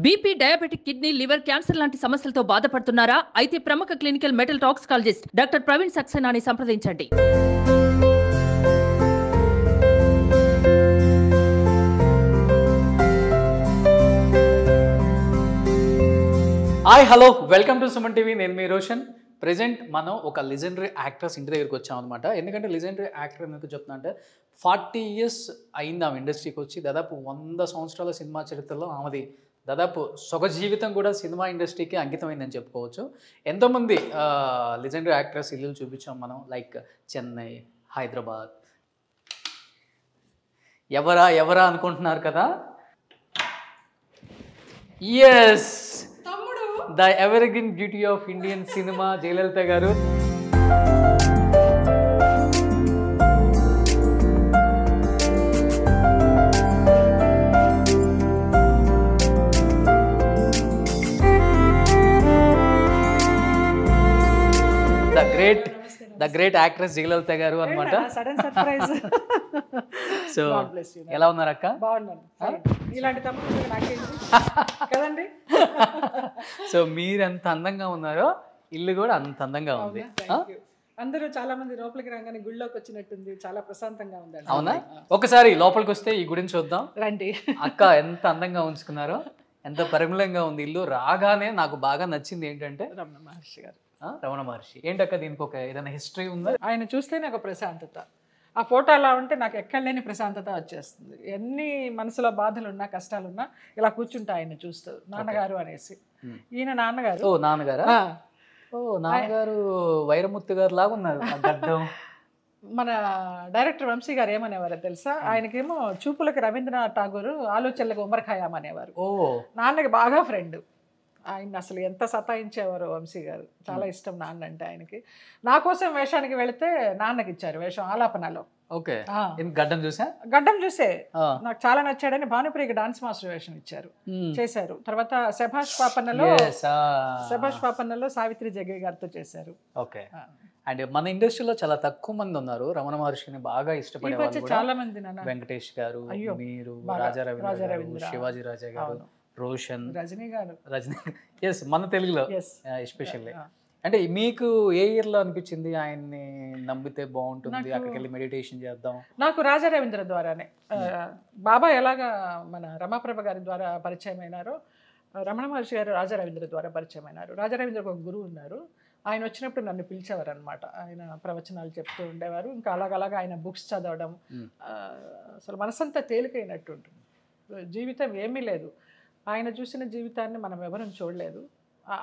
BP, diabetic, kidney, liver, cancer లాంటి సమస్యలతో బాధపడుతున్నారా? అయితే ప్రముఖ clinical metal toxicologist doctor Praveen సక్సేనాని సంప్రదించండి. Hi hello welcome to Suman TV. నేను మీ రోషన్. ప్రెజెంట్ మనం ఒక లెజెండరీ యాక్ట్రెస్ ఇంటి దగ్గరికి వచ్చాం అనమాట. ఎందుకంటే లెజెండరీ యాక్టర్ ఎందుకు చెప్తున్నా అంటే 40 years అయింది ఆమె ఇండస్ట్రీకి వచ్చి. దాదాపు 100 సంవత్సరాల సినిమా చరిత్రలో ఆమెది దాదాపు సొగ జీవితం కూడా సినిమా ఇండస్ట్రీకి అంకితమైందని చెప్పుకోవచ్చు. ఎంతోమంది లెజెండరీ యాక్ట్రెస్ ఇల్లు చూపించాం మనం, లైక్ చెన్నై, హైదరాబాద్. ఎవరా అనుకుంటున్నారు కదా? Yes, the evergreen beauty of Indian cinema Jayalalitha garu. The great actress Jayalalithaa గారు అనమాట. సో ఎలా ఉన్నారు అక్క? సో మీరు ఎంత అందంగా ఉన్నారో ఇల్లు కూడా అంత అందంగా ఉంది. అందరూ చాలా మంది లోపలికి రాగానే గుడిలోకి వచ్చినట్టుంది, చాలా ప్రశాంతంగా ఉందండి. అవునా? ఒకసారి లోపలికి వస్తే ఈ గుడిని చూద్దాం రండి. అక్క ఎంత అందంగా ఉంచుకున్నారో, ఎంత పరిమళంగా ఉంది ఇల్లు. రాగానే నాకు బాగా నచ్చింది ఏంటంటే రమణ మహర్షి గారు. రమణ మహర్షి ఏంటక్క, దీనికి ఒక ఏదైనా హిస్టరీ ఉందా? ఆయన చూస్తేనే ఒక ప్రశాంతత. ఆ ఫోటో అలా ఉంటే నాకు ఎక్కడ లేని ప్రశాంతత వచ్చేస్తుంది. ఎన్ని మనసులో బాధలున్నా కష్టాలున్నా ఇలా కూర్చుంటా ఆయన చూస్తూ. నాన్నగారు అనేసి, ఈయన నాన్నగారు. ఓ నాన్నగారా? ఓ నాన్నగారు వైరముత్తు గారు లాగా ఉన్నారు. మన డైరెక్టర్ వంశీ గారు ఏమనేవారో తెలుసా? ఆయనకేమో చూపులకు రవీంద్రనాథ్ ఠాగూర్, ఆలోచనలకు ఉమర్ ఖయాం అనేవారు. ఓ నాన్నకి బాగా ఫ్రెండ్. ఆయన అసలు ఎంత సతాయించేవారు వంశీ గారు. చాలా ఇష్టం నాన్న అంటే ఆయనకి. నా కోసం వేషానికి వెళితే నాన్నకి ఇచ్చారు వేషం ఆలాపనలో. ఓకే, గడ్డం చూసా? గడ్డం చూసే నాకు చాలా నచ్చాడని భానుప్రియకి డాన్స్ మాస్టర్ వేషం ఇచ్చారు, చేశారు. తర్వాత శభాష్ పాపన్నలో సావిత్రి జగ్గే గారితో చేశారు. ఓకే. అండ్ మన ఇండస్ట్రీలో చాలా తక్కువ మంది ఉన్నారు రమణ మహర్షిని బాగా ఇష్టపడే వాళ్ళు. చాలా మంది నాన్న. వెంకటేష్ గారు, మీరు, రాజా రవీంద్ర, శివాజీ రాజా గారు, రోషన్, రజనీ గారు. ఎస్, మన తెలుగులో ఎస్పెషల్లీ. అంటే మీకు ఏ ఇయర్ లో అనిపించింది ఆయన్ని నమ్మితే బాగుంటుంది, అక్కడికి వెళ్ళి మెడిటేషన్ చేద్దాం? నాకు రాజా రవీంద్ర ద్వారానే. బాబా ఎలాగా మన రమాప్రభ గారి ద్వారా పరిచయం అయినారో, రమణ మహర్షి గారు రాజా రవీంద్ర ద్వారా పరిచయం అయినారు. రాజా రవీంద్రకు ఒక గురువు ఉన్నారు. ఆయన వచ్చినప్పుడు నన్ను పిలిచేవారు అనమాట. ఆయన ప్రవచనాలు చెప్తూ ఉండేవారు. ఇంకా అలాగలాగా ఆయన బుక్స్ చదవడం, అసలు మనసంతా తేలికైనట్టు ఉంటుంది. జీవితం ఏమీ లేదు, ఆయన చూసిన జీవితాన్ని మనం ఎవరూ చూడలేదు.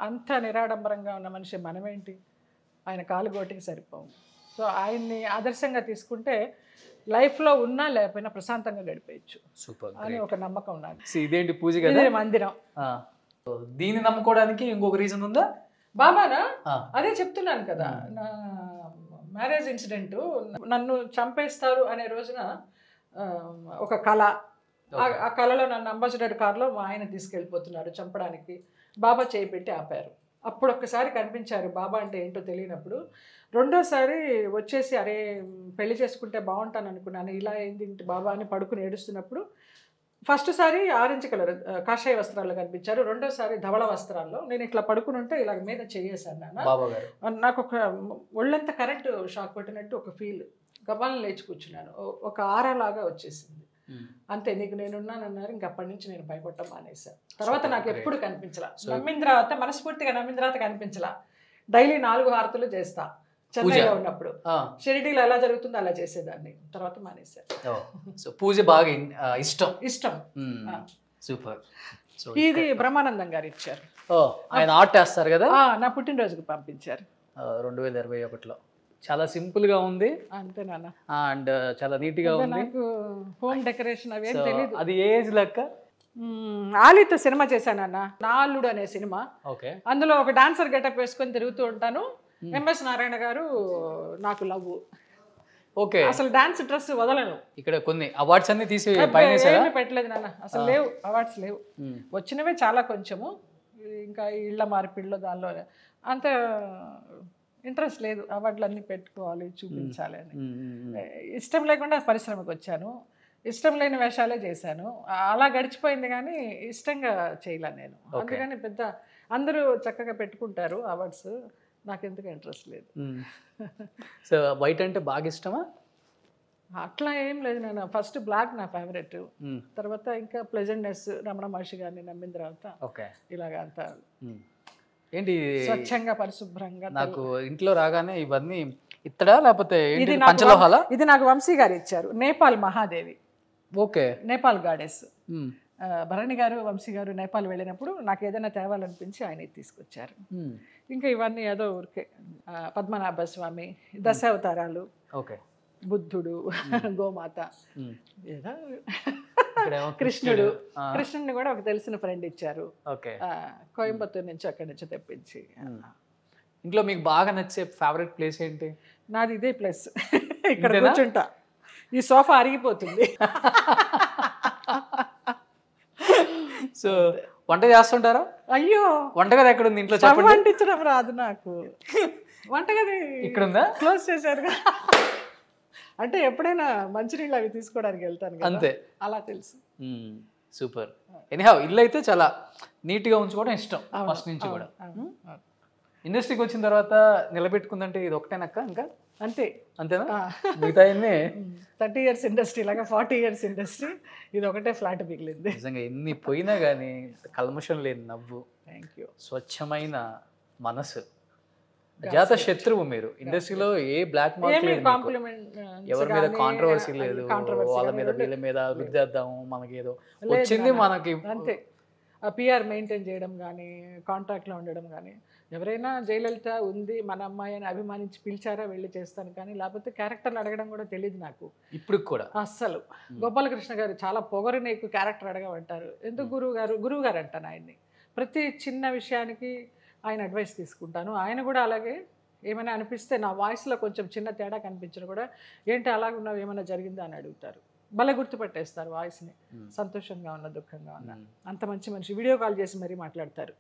అంత నిరాడంబరంగా ఉన్న మనిషి మనమేంటి, ఆయన కాలుగోటికి సరిపోము. సో ఆయన్ని ఆదర్శంగా తీసుకుంటే లైఫ్లో ఉన్నా లేకపోయినా ప్రశాంతంగా గడిపేయచ్చు అని ఒక నమ్మకం నాకు. ఇదేంటి పూజ మందిరం, దీన్ని నమ్ముకోవడానికి ఇంకొక రీజన్ ఉందా? బాబానా? అదే చెప్తున్నాను కదా, నా మ్యారేజ్ ఇన్సిడెంట్, నన్ను చంపేస్తారు అనే రోజున ఒక కళ, ఆ కళలో నన్ను అంబాసిడర్ కారులో మా ఆయన తీసుకెళ్ళిపోతున్నారు చంపడానికి. బాబా చేయి పెట్టి ఆపారు. అప్పుడు ఒక్కసారి కనిపించారు బాబా అంటే ఏంటో తెలియనప్పుడు. రెండోసారి వచ్చేసి అరే పెళ్లి చేసుకుంటే బాగుంటాను అనుకున్నాను, ఇలా ఏంటి బాబా అని పడుకుని ఏడుస్తున్నప్పుడు ఫస్ట్ సారి ఆరెంజ్ కలర్ కాషాయ వస్త్రాల్లో కనిపించారు. రెండోసారి ధవళ వస్త్రాల్లో. నేను ఇట్లా పడుకుని ఉంటే ఇలా మీద చేయేశాను నాన్న. నాకు ఒక ఒళ్ళంతా కరెంటు షాక్ కొట్టినట్టు ఒక ఫీల్. గవ్వాలను లేచి కూర్చున్నాను. ఒక ఆరాలాగా వచ్చేసింది. అంతే, నీకు నేనున్నానన్నారు. ఇంక అప్పటి నుంచి నేను భయపడటం మానేశాను. తర్వాత నాకు ఎప్పుడు కనిపించలా. నమ్మిన తర్వాత, మనస్ఫూర్తిగా నమ్మిన తర్వాత కనిపించలా. డైలీ 4 హారతులు చేస్తా. చెన్నైలో ఉన్నప్పుడు షిరిడీలో ఎలా జరుగుతుందో అలా చేసేదాన్ని. తర్వాత మానేశాను. పూజ బాగా ఇష్టం. సూపర్. ఇది బ్రహ్మానందం గారు ఇచ్చారు. ఆయన ఆర్ట్ వేస్తారు కదా, నా పుట్టినరోజుకి పంపించారు 2021లో. చాలా సింపుల్ గా ఉంది అంతే నాన్న, అండ్ చాలా నీట్ గా ఉంది. నాకు హోమ్ డెకరేషన్ అవేం తెలియదు. అది ఏ ఏజ్ లెక్క? ఆలీతో సినిమా చేశానన్న, నా అల్లుడు అనే సినిమా. అందులో ఒక డాన్సర్ గెటప్ వేసుకొని తిరుగుతూ ఉంటాను. ఎంఎస్ నారాయణ గారు నాకు లవ్. ఓకే, అసలు డాన్స్ డ్రెస్ వదలను. ఇక్కడ కొన్ని అవార్డ్స్ అన్ని తీసి పెట్టలేదు నాన్న, అసలు లేవు అవార్డ్స్ లేవు. వచ్చినవే చాలా కొంచెము. ఇంకా ఇళ్ల మార్పిడిలో దానిలో అంత ఇంట్రెస్ట్ లేదు. అవార్డులు అన్నీ పెట్టుకోవాలి, చూపించాలి అని ఇష్టం లేకుండా పరిశ్రమకు వచ్చాను. ఇష్టం లేని వేషాలే చేశాను. అలా గడిచిపోయింది కానీ ఇష్టంగా చేయలే నేను. అందుకని పెద్ద అందరూ చక్కగా పెట్టుకుంటారు అవార్డ్స్, నాకు ఎందుకు ఇంట్రెస్ట్ లేదు. సో వైట్ అంటే బాగా ఇష్టమా? అట్లా ఏం లేదు, నేను ఫస్ట్ బ్లాక్ నా ఫేవరెట్, తర్వాత ఇంకా ప్లెజెంట్నెస్ రమణ మహర్షి గారిని నమ్మిన తర్వాత ఓకే ఇలాగ అంతా ఏంటి స్వచ్ఛంగా పరిశుభ్రంగా. నాకు ఇంట్లో రాగానే ఇవన్నీ ఇత్తడా లేకపోతే ఇది పంచలోహాల? ఇది నాకు వంశీ గారు ఇచ్చారు, నేపాల్ మహాదేవి. Okay, Nepal goddess. భరణి గారు వంశీ గారు నేపాల్ వెళ్ళినప్పుడు నాకు ఏదైనా తేవాలనిపించి ఆయన ఇది తీసుకొచ్చారు. ఇంకా ఇవన్నీ ఏదో ఊరికే పద్మనాభ స్వామి, దశావతారాలు, ఓకే, బుద్ధుడు, గోమాత, ఏదో కృష్ణుడు. కృష్ణుడిని కూడా ఒక తెలిసిన ఫ్రెండ్ ఇచ్చారు, కోయంబత్తూరు నుంచి అక్కడి నుంచి తెప్పించి. ఇంట్లో మీకు బాగా నచ్చే ఫేవరెట్ ప్లేస్ ఏంటి? నాది ఇదే ప్లేస్, ఇక్కడ కూర్చుంటా, ఈ సోఫా అరిగిపోతుంది. సో వంట చేస్తుంటారా? అయ్యో, వంటగది ఎక్కడ ఉంది ఇంట్లో? స్టవ్ అంటించడం రాదు నాకు. వంటగది ఇక్కడ ఉందా? క్లోజ్ చేశారు. అంటే ఎప్పుడైనా మంచినీళ్ళు అవి తీసుకోవడానికి వెళ్తాను కదా, అంతే, అలా తెలుసు. సూపర్. ఎనీహౌ ఇల్లు అయితే చాలా నీట్గా ఉంచుకోవడం ఇష్టం ఫస్ట్ నుంచి కూడా. ఇండస్ట్రీకి వచ్చిన తర్వాత నిలబెట్టుకుందంటే ఇది ఒకటేనక్క? ఇంకా అంతే. అంతేనా? మిగతా 30 years ఇండస్ట్రీ లాగా 40 years ఇండస్ట్రీ, ఇది ఒకటే ఫ్లాట్ మిగిలింది. నిజంగా ఎన్ని పోయినా కానీ కల్మషం లేని నవ్వు, థ్యాంక్ యూ, స్వచ్ఛమైన మనసు, అజాత శత్రువు మీరు. ఇండస్ట్రీలో ఏ బ్లాక్ మార్క్ లేదు, ఎవరి మీద కాంట్రవర్సీ లేదు, వాళ్ళ మీద వీళ్ళ మీద రుద్దేద్దాము మనకి ఏదో వచ్చింది మనకి అంతే. పిఆర్ మెయింటైన్ చేయడం కానీ, కాంట్రాక్ట్లో ఉండడం కానీ, ఎవరైనా జయలలిత ఉంది మన అమ్మాయి అని అభిమానించి పిలిచారా వెళ్ళి చేస్తాను, కానీ లేకపోతే క్యారెక్టర్లు అడగడం కూడా తెలియదు నాకు ఇప్పుడు కూడా అస్సలు. గోపాలకృష్ణ గారు చాలా పొగరు నీకు క్యారెక్టర్ అడగమంటారు, ఎందుకు గురువు గారు అంటాను ఆయన్ని. ప్రతి చిన్న విషయానికి ఆయన అడ్వైస్ తీసుకుంటాను. ఆయన కూడా అలాగే ఏమైనా అనిపిస్తే నా వాయిస్లో కొంచెం చిన్న తేడా కనిపించిన కూడా ఏంటి అలాగున్నావు, ఏమైనా జరిగిందా అని అడుగుతారు. భలే గుర్తుపట్టేస్తారు వాయిస్ని, సంతోషంగా ఉన్న దుఃఖంగా ఉన్న. అంత మంచి మనిషి. వీడియో కాల్ చేసి మరీ మాట్లాడతారు,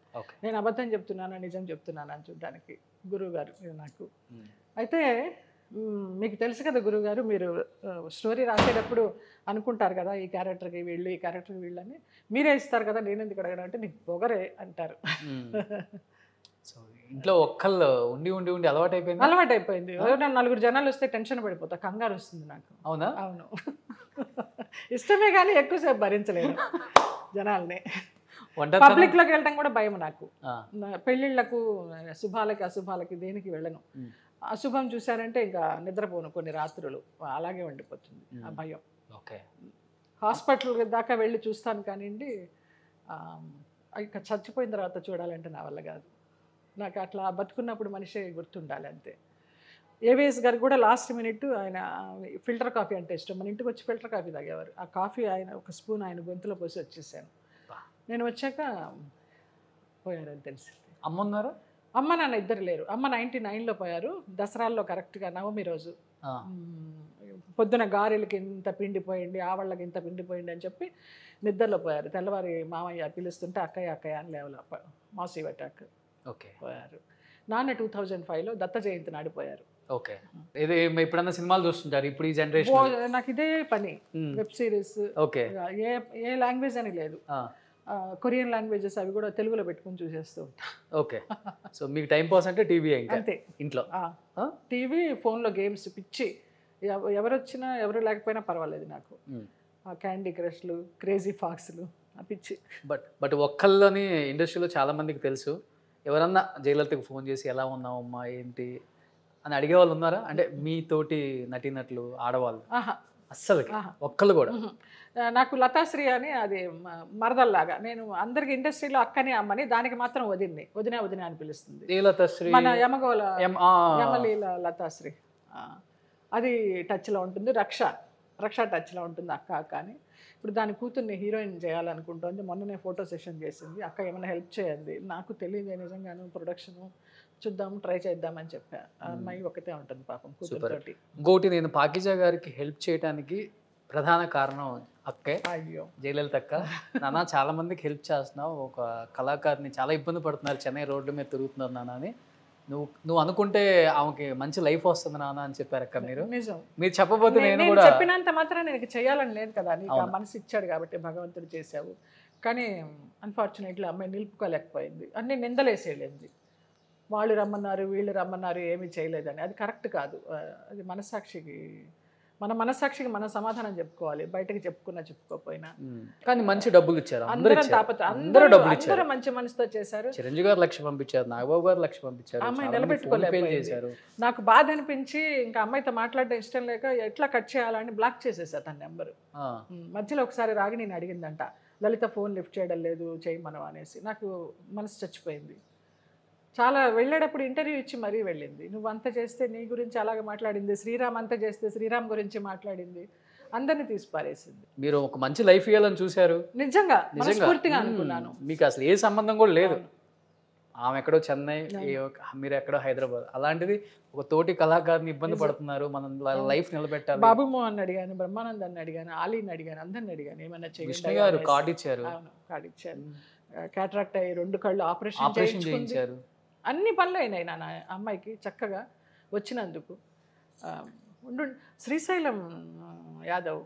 నేను అబద్ధం చెప్తున్నానా నిజం చెప్తున్నాను అని చూడడానికి. గురువు గారు నాకు. అయితే మీకు తెలుసు కదా గురువు గారు, మీరు స్టోరీ రాసేటప్పుడు అనుకుంటారు కదా ఈ క్యారెక్టర్కి వీళ్ళు, ఈ క్యారెక్టర్కి వీళ్ళని మీరే ఇస్తారు కదా, నేను ఎందుకు అడగడం అంటే నీకు పొగరే అంటారు. సో ఇంట్లో ఒక్కళ్ళు ఉండి ఉండి ఉండి అలవాటైపోయింది. అలవాటైపోయింది. 4 జనాలు వస్తే టెన్షన్ పడిపోతా, కంగారు వస్తుంది నాకు. అవునా? అవును, ఇష్టమే కానీ ఎక్కువసేపు భరించలేను జనాల్ని. పబ్లిక్లోకి వెళ్ళటం కూడా భయం నాకు. పెళ్ళిళ్ళకు, శుభాలకి అశుభాలకి దేనికి వెళ్ళను. అశుభం చూశారంటే ఇంకా నిద్రపోను కొన్ని రాత్రులు, అలాగే ఉండిపోతుంది ఆ భయం. ఓకే, హాస్పిటల్ దాకా వెళ్ళి చూస్తాను కానివ్వండి, ఇక చచ్చిపోయిన తర్వాత చూడాలంటే నా వల్ల కాదు. నాకు అట్లా బతుకున్నప్పుడు మనిషి గుర్తుండాలి అంతే. ఏవిఎస్ గారు కూడా లాస్ట్ మినిట్ ఆయన ఫిల్టర్ కాఫీ అంటే ఇష్టం, మన ఇంటికి వచ్చి ఫిల్టర్ కాఫీ తాగేవారు. ఆ కాఫీ ఆయన ఒక స్పూన్ ఆయన గొంతులో పోసి వచ్చేసాను. నేను వచ్చాక పోయారని తెలిసింది. అమ్మ ఉన్నారు? అమ్మ నాన్న ఇద్దరు లేరు. అమ్మ 99లో పోయారు, దసరాల్లో కరెక్ట్గా నవమి రోజు. పొద్దున గారెలకి ఇంత పిండిపోయింది, ఆవళ్ళకి ఇంత పిండిపోయింది అని చెప్పి నిద్రలో పోయారు. తెల్లవారి మామయ్య పిలుస్తుంటే అక్కయ్య అక్కయ్య అని లేవల మాసివ్ అటాక్. ఓకే, పోయారు. నాన్న 2005లో దత్త జయంతి నాడిపోయారు. ఓకే, ఇది ఎప్పుడన్నా సినిమాలు చూస్తుంటారు ఇప్పుడు ఈ జనరేషన్? నాకు ఇదే పని, వెబ్ సిరీస్. ఓకే, ఏ లాంగ్వేజ్ అని లేదు, కొరియన్ లాంగ్వేజెస్ అవి కూడా తెలుగులో పెట్టుకుని చూసేస్తూ ఉంటా. ఓకే, సో మీకు టైం పాస్ అంటే టీవీ అంతే ఇంట్లో? టీవీ, ఫోన్లో గేమ్స్ పిచ్చి. ఎవరు వచ్చినా ఎవరు లేకపోయినా పర్వాలేదు నాకు. క్యాండీ క్రష్లు, క్రేజీ ఫాక్స్లు పిచ్చి. బట్ ఒక్కళ్ళని ఇండస్ట్రీలో చాలా మందికి తెలుసు, ఎవరన్నా జయలలితకు ఫోన్ చేసి ఎలా ఉన్నావు అమ్మా ఏంటి అని అడిగే వాళ్ళు ఉన్నారా? అంటే మీతోటి నటీనటులు ఆడవాళ్ళు అస్సలకి ఒక్కళ్ళు కూడా? నాకు లతాశ్రీ అని, అది మరదల్లాగా. నేను అందరికి ఇండస్ట్రీలో అక్కని అమ్మని, దానికి మాత్రం వదిన అని పిలుస్తుంది. మన యమగోళ యమలీల లతాశ్రీ, అది టచ్లో ఉంటుంది. రక్ష టచ్లో ఉంటుంది అక్క అని. ఇప్పుడు దాని కూతుర్ని హీరోయిన్ చేయాలనుకుంటుంది. మొన్ననే ఫోటో సెషన్ చేసింది. అక్క ఏమైనా హెల్ప్ చేయండి, నాకు తెలియదు నిజంగాను, ప్రొడక్షన్ చూద్దాం ట్రై చేద్దామని చెప్పా. అమ్మాయి ఒకటే ఉంటుంది పాపం కూతురుతోటి. ఇంకోటి, నేను పాకిజా గారికి హెల్ప్ చేయడానికి ప్రధాన కారణం అక్కే. అయ్యో, జయలలిత అక్క. నాన్న చాలా మందికి హెల్ప్ చేస్తున్నావు, ఒక కళాకారిని చాలా ఇబ్బంది పడుతున్నారు, చెన్నై రోడ్డు మీద తిరుగుతున్నారు నాన్న అని నువ్వు అనుకుంటే ఆమెకి మంచి లైఫ్ వస్తుంది నాన్న అని చెప్పారక్క మీరు. నిజం. మీరు చెప్పబోతే నేను నేను కూడా చెప్పినంత మాత్రం నీకు చేయాలని లేదు కదా, నీకు ఆ మనసు ఇచ్చాడు కాబట్టి భగవంతుడు చేసావు. కానీ అన్ఫార్చునేట్లీ అమ్మాయి నిలుపుకోలేకపోయింది, అన్ని నిందలేసేళ్ళింది. వాళ్ళు రమ్మన్నారు వీళ్ళు రమ్మన్నారు ఏమీ చేయలేదని. అది కరెక్ట్ కాదు. అది మన మనస్సాక్షికి మనం సమాధానం చెప్పుకోవాలి, బయటకు చెప్పుకోకపోయినా. కానీ మంచి డబ్బులు ఇచ్చారు, అందరూ డబ్బులు ఇచ్చారు, అందరూ మంచి మనసుతో చేశారు. చిరంజీవి గారు 1,00,000 పంపించారు, నాగబాబు గారు 1,00,000 పంపించారు. అమ్మాయి నిలబెట్టుకోలేకపోయింది. నాకు బాధ అనిపించి ఇంకా అమ్మాయితో మాట్లాడడం ఇష్టం లేక ఎట్లా కట్ చేయాలని బ్లాక్ చేసేసా తన నెంబరు. మధ్యలో ఒకసారి రాగి నేను అడిగిందంట, లలిత ఫోన్ లిఫ్ట్ చేయడం లేదు చేయమనం అనేసి. నాకు మనసు చచ్చిపోయింది. చాలా వెళ్ళేటప్పుడు ఇంటర్వ్యూ ఇచ్చి మరీ వెళ్ళింది. నువ్వు అంత చేస్తే నీ గురించి అలాగే మాట్లాడింది, శ్రీరామ్ అంత చేస్తే శ్రీరామ్ గురించి మాట్లాడింది, అందరినీ తీసి పారేసింది. మీరు ఒక మంచి లైఫ్ ఇవ్వాలని చూశారు, నిజంగా మనస్ఫూర్తిగా అనుకున్నాను. మీకు అసలు ఏ సంబంధం కూడా లేదు. ఆమె ఎక్కడో చెన్నై, మీరు ఎక్కడో హైదరాబాద్. అలాంటిది ఒక తోటి కళాకారుని ఇబ్బంది పడుతున్నారు, మనం లైఫ్ నిలబెట్టాలి. బాబు మోహన్ అడిగాను, బ్రహ్మానందాన్ని అడిగాను, ఆలీని అడిగాను, అందరిని అడిగాను ఏమన్నా చేయండి గారు. కార్డు ఇచ్చారు, కార్డు ఇచ్చారు. క్యాటరాక్ట్ అయ్యి 2 కళ్ళు ఆపరేషన్ చేయించారు. అన్ని పనులు అయినాయి నా అమ్మాయికి చక్కగా వచ్చినందుకు. శ్రీశైలం యాదవ్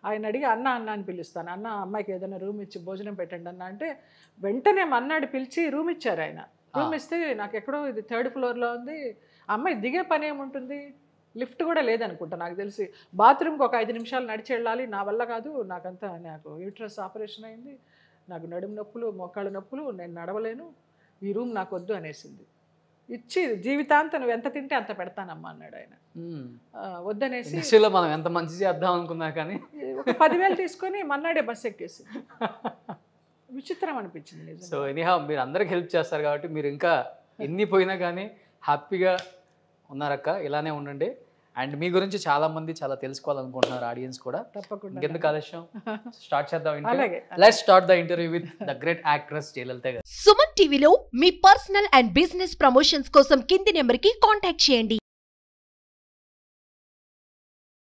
ఆయన అడిగి అన్న అని పిలుస్తాను, అన్న అమ్మాయికి ఏదైనా రూమ్ ఇచ్చి భోజనం పెట్టండి అన్న అంటే వెంటనే మన్నాడు పిలిచి రూమ్ ఇచ్చారు. ఆయన రూమ్ ఇస్తే నాకు ఎక్కడో ఇది 3rd ఫ్లోర్లో ఉంది, అమ్మాయి దిగే పని ఏముంటుంది, లిఫ్ట్ కూడా లేదనుకుంటా నాకు తెలిసి. బాత్రూమ్కి ఒక 5 నిమిషాలు నడిచి వెళ్ళాలి, నా వల్ల కాదు, నాకు యూట్రస్ ఆపరేషన్ అయింది, నాకు నడుము నొప్పులు మోకాళ్ళ నొప్పులు, నేను నడవలేను, ఈ రూమ్ నాకు వద్దు అనేసింది. ఇచ్చి జీవితాంతం నువ్వు ఎంత తింటే అంత పెడతానమ్మా అన్నాడు ఆయన. వద్దనేసి మనం ఎంత మంచి చేద్దాం అనుకున్నా కానీ ఒక 10,000 తీసుకొని మన్నాడే బస్ ఎక్కేసి. విచిత్రం అనిపించింది. సో ఎనీహౌ మీరు అందరికి హెల్ప్ చేస్తారు కాబట్టి మీరు ఇంకా ఎన్ని పోయినా కానీ హ్యాపీగా ఉన్నారక్క, ఇలానే ఉండండి. అండ్ మీ గురించి చాలా మంది చాలా తెలుసుకోవాలనుకుంటున్నారు, ఆడియన్స్ కూడా. తప్పకుండా. ఇంకెందుకు ఆలస్యం, స్టార్ట్ చేద్దాం. Let's start the interview with the great actress Jayalalithaa garu. Suman టీవీలో మీ పర్సనల్ అండ్ బిజినెస్ ప్రమోషన్స్ కోసం కింది నెంబర్ కి కాంటాక్ట్ చేయండి.